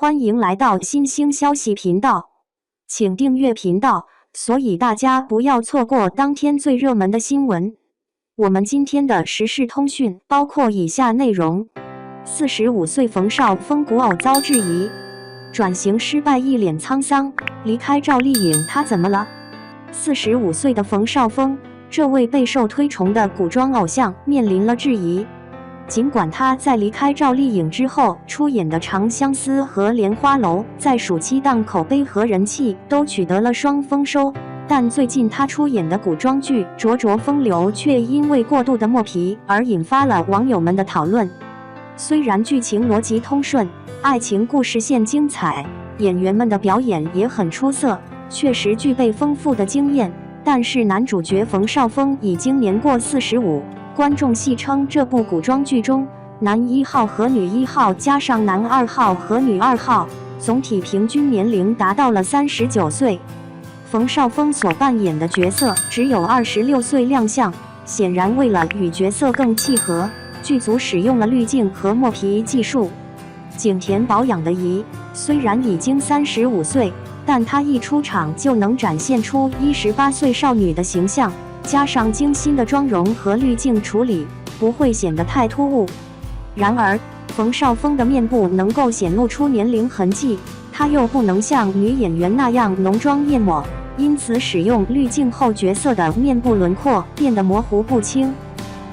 欢迎来到新兴消息频道，请订阅频道，所以大家不要错过当天最热门的新闻。我们今天的时事通讯包括以下内容：45岁冯绍峰古偶遭质疑，转型失败一脸沧桑，离开赵丽颖他怎么了？45岁的冯绍峰，这位备受推崇的古装偶像面临了质疑。尽管他在离开赵丽颖之后出演的《长相思》和《莲花楼》在暑期档口碑和人气都取得了双丰收，但最近他出演的古装剧《灼灼风流》却因为过度的磨皮而引发了网友们的讨论。虽然剧情逻辑通顺，爱情故事线精彩，演员们的表演也很出色，确实具备丰富的经验，但是男主角冯绍峰已经年过45。观众戏称这部古装剧中，男1号和女1号加上男2号和女2号，总体平均年龄达到了39岁。冯绍峰所扮演的角色只有26岁亮相，显然为了与角色更契合，剧组使用了滤镜和磨皮技术。景甜保养的仪虽然已经35岁，但她一出场就能展现出18岁少女的形象。加上精心的妆容和滤镜处理，不会显得太突兀。然而，冯绍峰的面部能够显露出年龄痕迹，他又不能像女演员那样浓妆艳抹，因此使用滤镜后，角色的面部轮廓变得模糊不清。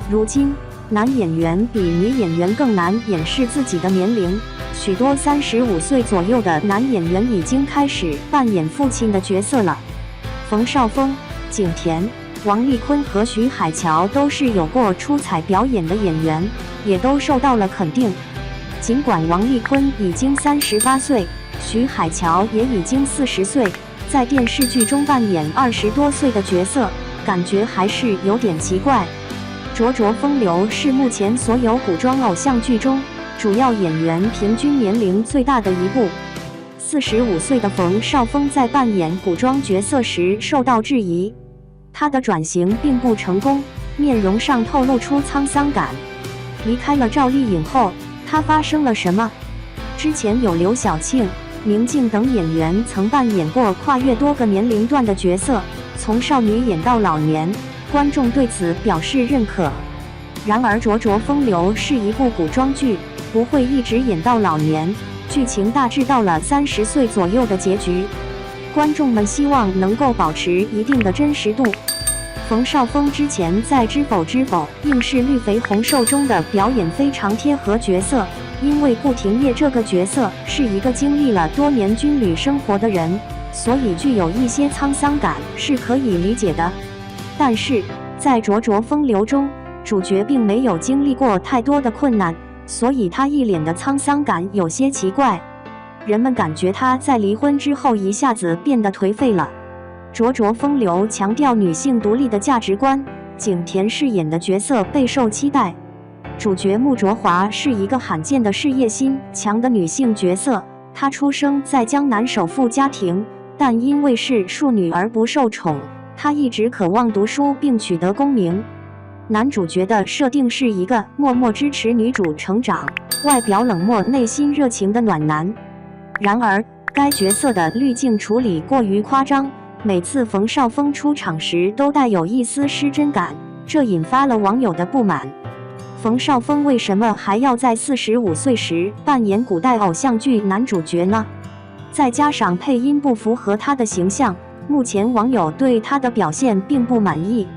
如今，男演员比女演员更难掩饰自己的年龄，许多35岁左右的男演员已经开始扮演父亲的角色了。冯绍峰、景甜、王丽坤和徐海乔都是有过出彩表演的演员，也都受到了肯定。尽管王丽坤已经38岁，徐海乔也已经40岁，在电视剧中扮演20多岁的角色，感觉还是有点奇怪。《灼灼风流》是目前所有古装偶像剧中主要演员平均年龄最大的一部。45岁的冯绍峰在扮演古装角色时受到质疑。他的转型并不成功，面容上透露出沧桑感。离开了赵丽颖后，他发生了什么？之前有刘晓庆、明镜等演员曾扮演过跨越多个年龄段的角色，从少女演到老年，观众对此表示认可。然而《灼灼风流》是一部古装剧，不会一直演到老年，剧情大致到了30岁左右的结局。观众们希望能够保持一定的真实度。冯绍峰之前在《知否知否》应是绿肥红瘦中的表演非常贴合角色，因为顾廷烨这个角色是一个经历了多年军旅生活的人，所以具有一些沧桑感是可以理解的。但是在《灼灼风流》中，主角并没有经历过太多的困难，所以他一脸的沧桑感有些奇怪。人们感觉他在离婚之后一下子变得颓废了。灼灼风流强调女性独立的价值观，景甜饰演的角色备受期待。主角穆卓华是一个罕见的事业心强的女性角色，她出生在江南首富家庭，但因为是庶女而不受宠，她一直渴望读书并取得功名。男主角的设定是一个默默支持女主成长，外表冷漠内心热情的暖男。然而，该角色的滤镜处理过于夸张，每次冯绍峰出场时都带有一丝失真感，这引发了网友的不满。冯绍峰为什么还要在45岁时扮演古代偶像剧男主角呢？再加上配音不符合他的形象，目前网友对他的表现并不满意。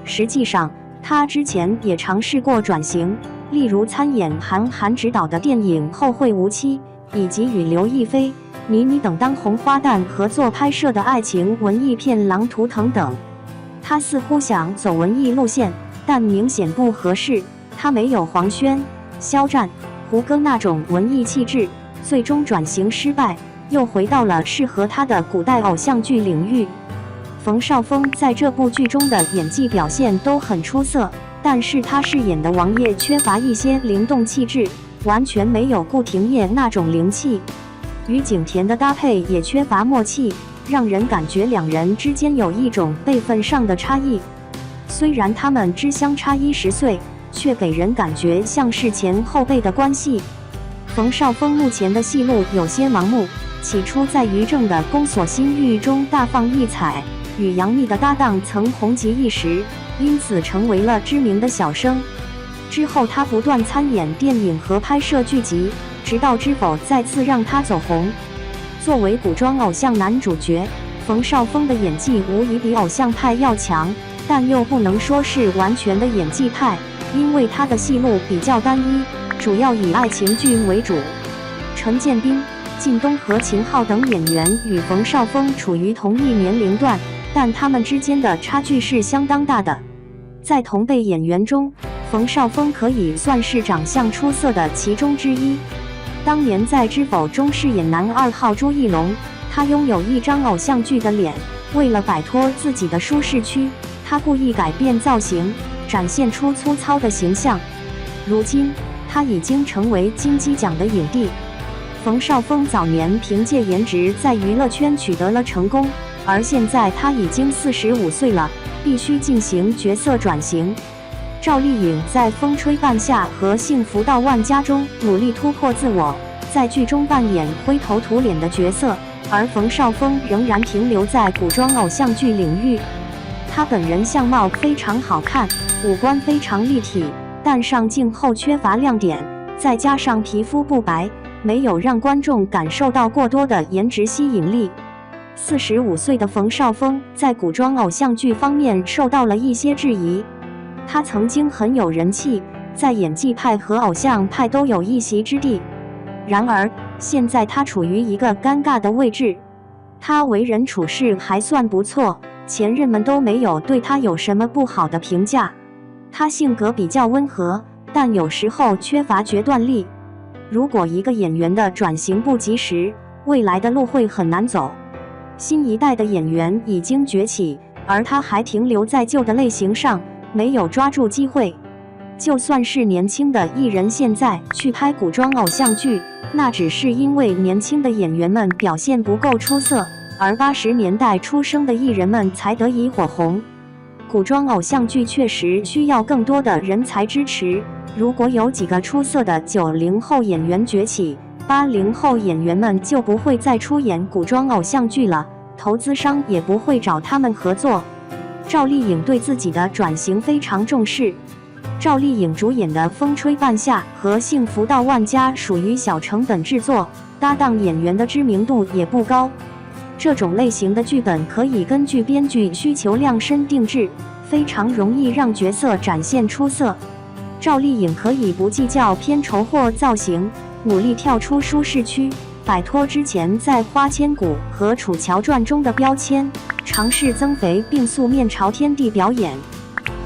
实际上，他之前也尝试过转型，例如参演韩寒执导的电影《后会无期》，以及与刘亦菲、倪妮等当红花旦合作拍摄的爱情文艺片《狼图腾》等。他似乎想走文艺路线，但明显不合适。他没有黄轩、肖战、胡歌那种文艺气质，最终转型失败，又回到了适合他的古代偶像剧领域。冯绍峰在这部剧中的演技表现都很出色，但是他饰演的王爷缺乏一些灵动气质，完全没有顾廷烨那种灵气。与景甜的搭配也缺乏默契，让人感觉两人之间有一种辈分上的差异。虽然他们只相差10岁，却给人感觉像是前后辈的关系。冯绍峰目前的戏路有些盲目，起初在于正的《宫锁心玉》中大放异彩，与杨幂的搭档曾红极一时，因此成为了知名的小生。之后他不断参演电影和拍摄剧集，直到《知否》再次让他走红。作为古装偶像男主角，冯绍峰的演技无疑比偶像派要强，但又不能说是完全的演技派，因为他的戏路比较单一，主要以爱情剧为主。陈建斌、靳东和秦昊等演员与冯绍峰处于同一年龄段，但他们之间的差距是相当大的。在同辈演员中，冯绍峰可以算是长相出色的其中之一。当年在《知否》中饰演男2号朱一龙，他拥有一张偶像剧的脸，为了摆脱自己的舒适区，他故意改变造型，展现出粗糙的形象。如今，他已经成为金鸡奖的影帝。冯绍峰早年凭借颜值在娱乐圈取得了成功，而现在他已经45岁了，必须进行角色转型。赵丽颖在《风吹半夏》和《幸福到万家》中努力突破自我，在剧中扮演灰头土脸的角色，而冯绍峰仍然停留在古装偶像剧领域。他本人相貌非常好看，五官非常立体，但上镜后缺乏亮点，再加上皮肤不白，没有让观众感受到过多的颜值吸引力。45岁的冯绍峰在古装偶像剧方面受到了一些质疑。他曾经很有人气，在演技派和偶像派都有一席之地。然而，现在他处于一个尴尬的位置。他为人处事还算不错，前任们都没有对他有什么不好的评价。他性格比较温和，但有时候缺乏决断力。如果一个演员的转型不及时，未来的路会很难走。新一代的演员已经崛起，而他还停留在旧的类型上，没有抓住机会。就算是年轻的艺人现在去拍古装偶像剧，那只是因为年轻的演员们表现不够出色，而80年代出生的艺人们才得以火红。古装偶像剧确实需要更多的人才支持，如果有几个出色的90后演员崛起，80后演员们就不会再出演古装偶像剧了，投资商也不会找他们合作。赵丽颖对自己的转型非常重视。赵丽颖主演的《风吹半夏》和《幸福到万家》属于小成本制作，搭档演员的知名度也不高。这种类型的剧本可以根据编剧需求量身定制，非常容易让角色展现出色。赵丽颖可以不计较片酬或造型，努力跳出舒适区，摆脱之前在《花千骨》和《楚乔传》中的标签，尝试增肥并素面朝天地表演。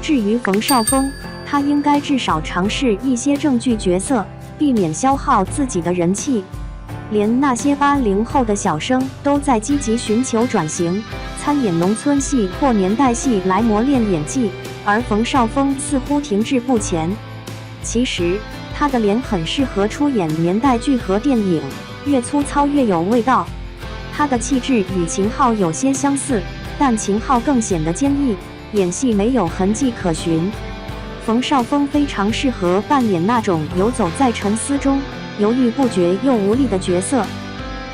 至于冯绍峰，他应该至少尝试一些正剧角色，避免消耗自己的人气。连那些80后的小生都在积极寻求转型，参演农村戏或年代戏来磨练演技，而冯绍峰似乎停滞不前。其实，他的脸很适合出演年代剧和电影，越粗糙越有味道。他的气质与秦昊有些相似，但秦昊更显得坚毅，演戏没有痕迹可循。冯绍峰非常适合扮演那种游走在沉思中，犹豫不决又无力的角色。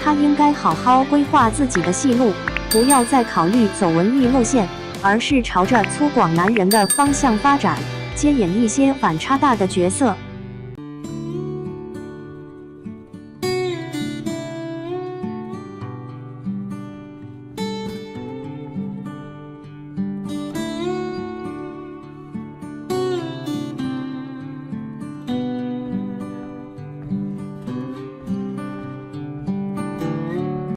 他应该好好规划自己的戏路，不要再考虑走文艺路线，而是朝着粗犷男人的方向发展，接演一些反差大的角色。